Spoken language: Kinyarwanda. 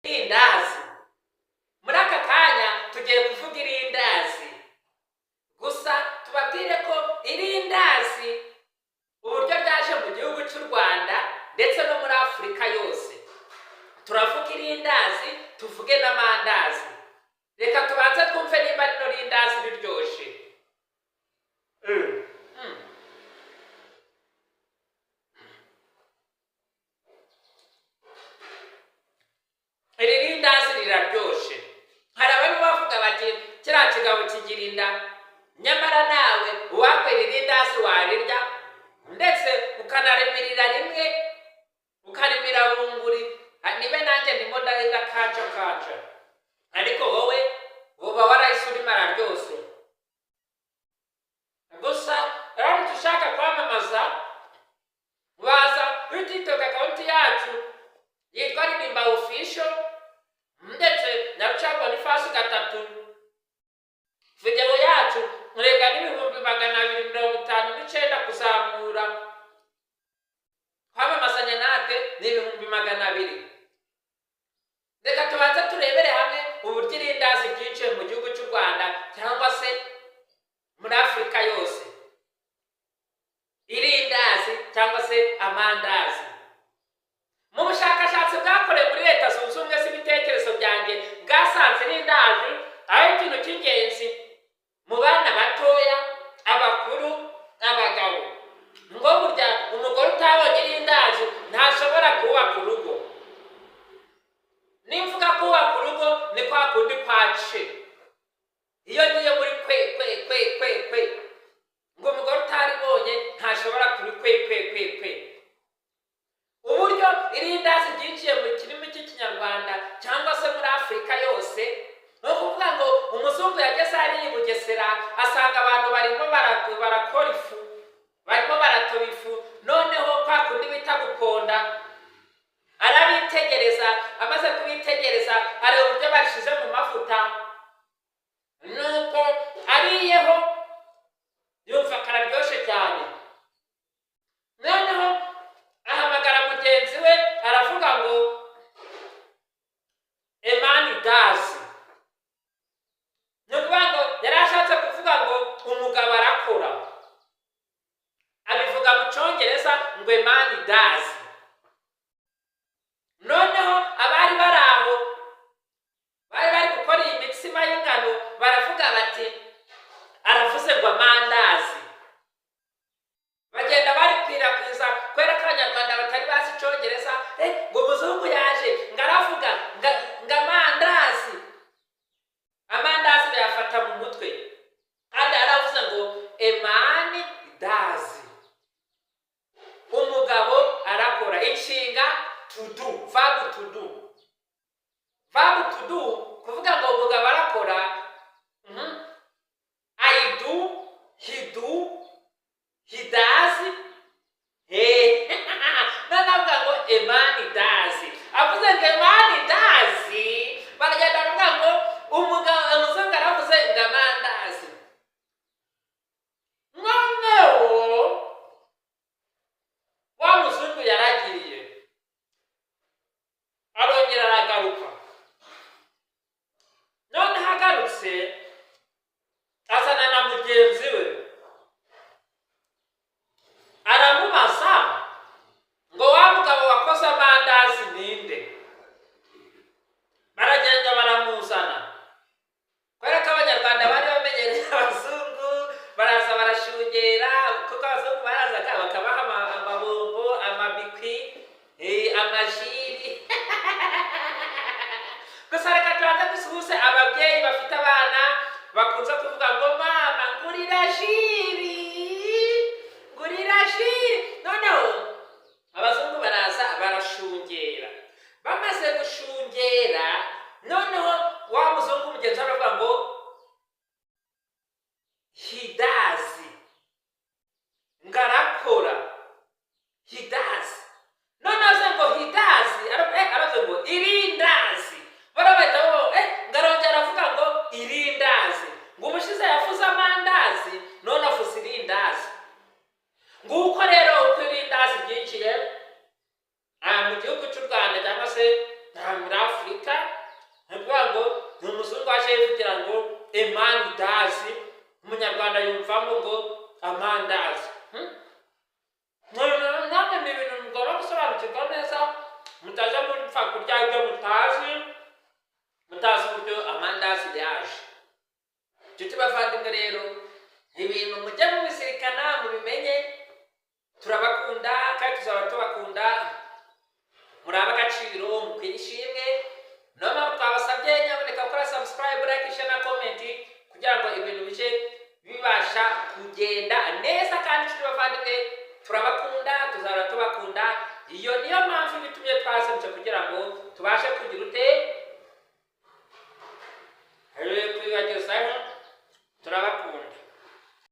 irindazi. Muri aka kanya tugiye kuvuga irindazi, gusa tubabwire ko irindazi uburyo ryaje mu gihugu cy'u Rwanda ndetse no muri Afurika yose. Turavuga irindazi, tuvuge n'amandazi. Reka tubanze twumve niba rino rindazi riryoshe. Iri rindazi riraryoshe. Hari abantu bavuga bati kiriya kigabo kigira inda, nyamara nawe uwakwera irindazi warirya ndetse ukanarimirira rimwe, ukarimira bunguri. Nibe nanjye ndimo ndakanja, ariko wowe uba warahise urimara ryose. Gusa rero dushaka kwamamaza, waza kuri TikTok account yacu yitwa Ririmba Official, ndetse na Rucagu Boniface 3. Video yacu murega n'ibihumbi 259 kuzamura. Kwamamazanya natwe ni 200. Reka tubanze turebere hamwe uburyo irindazi ryinjiye mu gihugu cy'u Rwanda cyangwa se muri Afurika yose. Irindazi cyangwa se amandazi. Mu bushakashatsi bwakorewe muri Leta Zunze Ubumwe z'ibitekerezo byanjye bwasanze irindazi ari ikintu cy'ingenzi mu bana batoya, abakuru, abagabo. Ngo burya umugore utabonye irindazi ntashobora kubaka urugo. Nimvuga kubaka urugo ni kwa kundi kwace. Iyo ngiye muri kwe ngo umugore utaribonye ntashobora kuri kwe. Uburyo irindazi ryinjiye mu kirimi cy'Ikinyarwanda cyangwa se muri Afurika yose, no kuvuga ngo umuzungu yageze ari i Bugesera asanga abantu barimo barakora ifu, barimo baratoba ifu, noneho kwa kundi bita guponda, arabitegereza. Amaze kubitegereza areba uburyo bashize mu mavuta, nuko ariyeho yumva kararyoshe cyane. Noneho ahamagara mugenzi we aravuga ngo Emani dazi. Nukuvuga ngo yari ashatse kuvuga ngo umugabo arakora, abivuga mu Cyongereza ngo Emani dazi. Noneho abari bari aho bari gukora iyi mixima y'ingano baravuga bati aravuze ngo amandazi. Bagenda barikwirakwiza kubera ko Abanyarwanda batari bazi Icyongereza. Ngo umuzungu yaje ngo aravuga ngo amandazi. Amandazi bayafata mu mutwe, kandi aravuze ngo Emani dazi. Umugabo arakora. Inshinga to do, verb to do. Verb to do kuvuga ngo umugabo arakora. I do, he do, he does. None avuga ngo Emani dazi. Avuze ngo Emani dazi, baragenda bavuga ngo umuzungu aravuze ngo amandazi. Noneho wa muzungu yaragiye, arongera aragaruka. Noneho agarutse azana na mugenzi we, aramubaza ngo wa mugabo wakoze amandazi ninde? Baragenda baramuzana. Kubera ko Abanyarwanda bari bamenyereye abazungu, baraza barashungera, kuko abazungu barazaga bakabaha amabombo, amabikwi, amajiri. Gusa reka tubanze dusuhuze ababyeyi bafite abana bakunze kuvuga ngo mama ngurira jiri. Noneho abazungu baraza barashungera. Bamaze gushungera, noneho wa muzungu mugenzi aravuga ngo he does. Ngarakora. He does. Noneho aze ngo he does, aravuze ngo irindazi. Barabahita ngarongera aravuga ngo irindazi. Ngo umushize yafuze amandazi, none afuze kwita nkuvuga ngo ni umuzungu waje yivugira ngo emandazi, umunyarwanda yumvamo ngo amandazi. Namwe ni ibintu mugomba gusobanukirwa neza, mutaza mupfa kurya ibyo mutazi uburyo amandazi yaje. Nshuti bavandimwe rero, ibintu mujye mubizirikana mubimenye, turabakunda kandi tuzaba tubakunda, muri ab'agaciro mukwiye ishimwe. Niyo mpamvu twabasabye nyaboneka gukora subscribe, like, share na comment kugira ngo ibintu bije bibasha kugenda neza. Kandi nshuti bavandimwe, turabakunda, tuzaba tubakunda. Iyo niyo mpamvu bitumye twasabye kugira ngo tubashe kugira